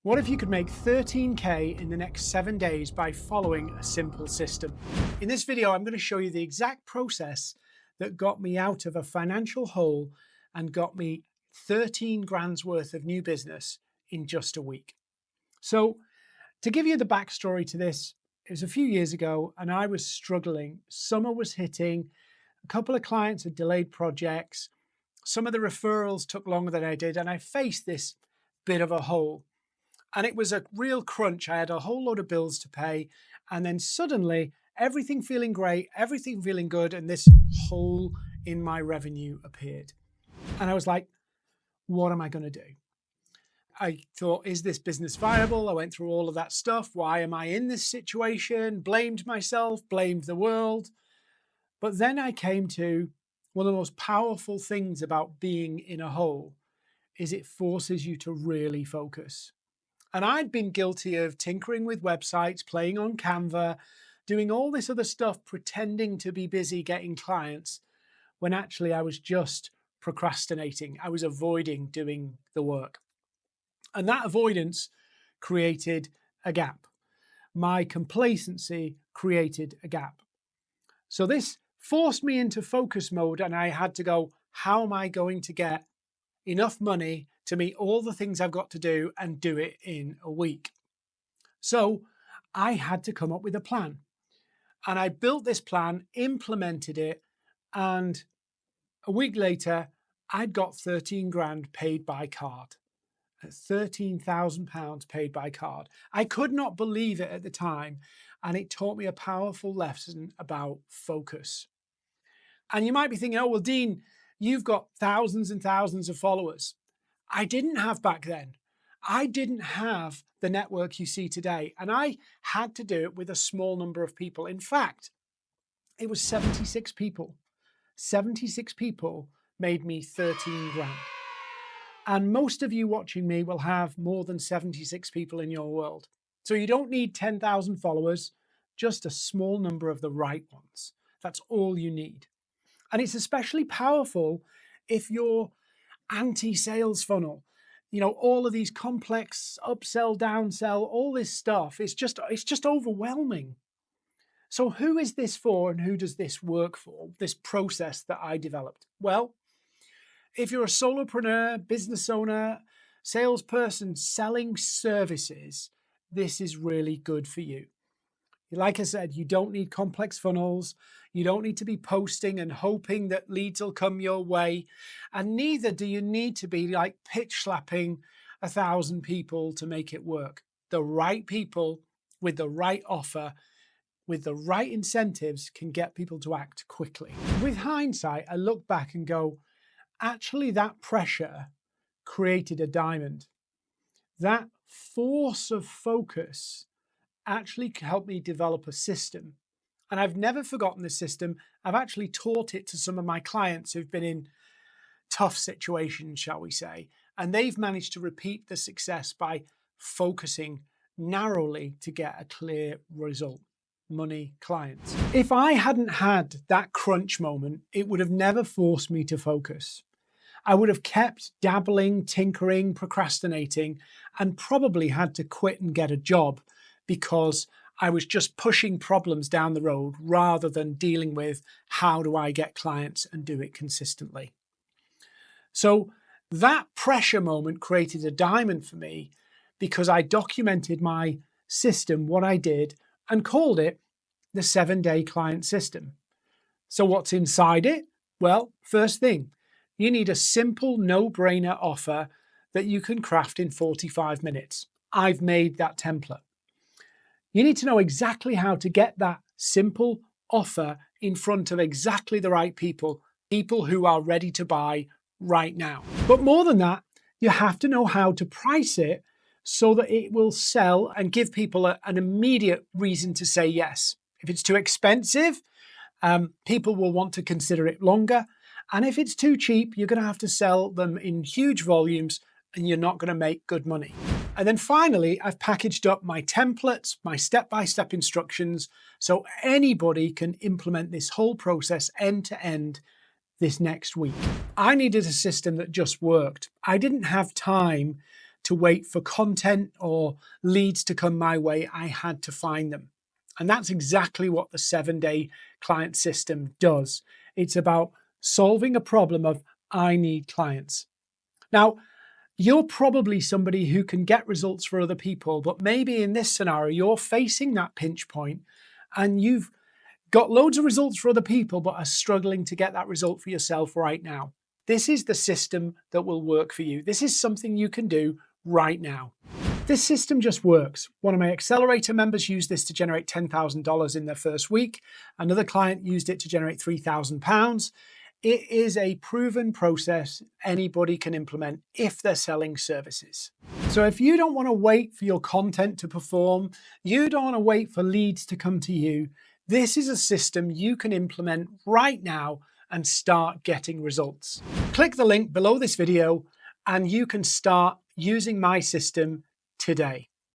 What if you could make 13K in the next 7 days by following a simple system? In this video, I'm going to show you the exact process that got me out of a financial hole and got me 13 grand's worth of new business in just a week. So to give you the backstory to this, it was a few years ago and I was struggling. Summer was hitting, a couple of clients had delayed projects, some of the referrals took longer than I did, and I faced this bit of a hole. And it was a real crunch. I had a whole load of bills to pay. And then suddenly, everything feeling great, everything feeling good, and this hole in my revenue appeared. And I was like, what am I going to do? I thought, is this business viable? I went through all of that stuff. Why am I in this situation? Blamed myself, blamed the world. But then I came to one of the most powerful things about being in a hole is it forces you to really focus. And I'd been guilty of tinkering with websites, playing on Canva, doing all this other stuff, pretending to be busy getting clients, when actually I was just procrastinating. I was avoiding doing the work. And that avoidance created a gap. My complacency created a gap. So this forced me into focus mode, and I had to go, how am I going to get enough money to meet all the things I've got to do and do it in a week? So I had to come up with a plan. And I built this plan, implemented it, and a week later, I'd got 13 grand paid by card. £13,000 paid by card. I could not believe it at the time, and it taught me a powerful lesson about focus. And you might be thinking, oh, well, Dean, you've got thousands and thousands of followers. I didn't have back then. I didn't have the network you see today. And I had to do it with a small number of people. In fact, it was 76 people. 76 people made me 13 grand. And most of you watching me will have more than 76 people in your world. So you don't need 10,000 followers, just a small number of the right ones. That's all you need. And it's especially powerful if you're anti-sales funnel. You know, all of these complex upsell, downsell, all this stuff, it's just overwhelming. So who is this for and who does this work for, this process that I developed? Well, if you're a solopreneur, business owner, salesperson selling services, this is really good for you. Like I said, you don't need complex funnels. You don't need to be posting and hoping that leads will come your way. And neither do you need to be like pitch slapping 1,000 people to make it work. The right people with the right offer, with the right incentives can get people to act quickly. With hindsight, I look back and go, actually that pressure created a diamond. That force of focus actually helped me develop a system. And I've never forgotten this system. I've actually taught it to some of my clients who've been in tough situations, shall we say, and they've managed to repeat the success by focusing narrowly to get a clear result: money, clients. If I hadn't had that crunch moment, it would have never forced me to focus. I would have kept dabbling, tinkering, procrastinating, and probably had to quit and get a job because I was just pushing problems down the road rather than dealing with how do I get clients and do it consistently. So that pressure moment created a diamond for me because I documented my system, what I did, and called it the 7-day client system. So what's inside it? Well, first thing, you need a simple no-brainer offer that you can craft in 45 minutes. I've made that template. You need to know exactly how to get that simple offer in front of exactly the right people, people who are ready to buy right now. But more than that, you have to know how to price it so that it will sell and give people an immediate reason to say yes. If it's too expensive, people will want to consider it longer. And if it's too cheap, you're going to have to sell them in huge volumes and you're not going to make good money. And then finally, I've packaged up my templates, my step-by-step instructions, so anybody can implement this whole process end to end this next week. I needed a system that just worked. I didn't have time to wait for content or leads to come my way. I had to find them. And that's exactly what the 7-day client system does. It's about solving a problem of I need clients. Now, you're probably somebody who can get results for other people, but maybe in this scenario, you're facing that pinch point and you've got loads of results for other people, but are struggling to get that result for yourself right now. This is the system that will work for you. This is something you can do right now. This system just works. One of my accelerator members used this to generate $10,000 in their first week. Another client used it to generate £3,000. It is a proven process anybody can implement if they're selling services. So if you don't want to wait for your content to perform, you don't want to wait for leads to come to you, this is a system you can implement right now and start getting results. Click the link below this video and you can start using my system today.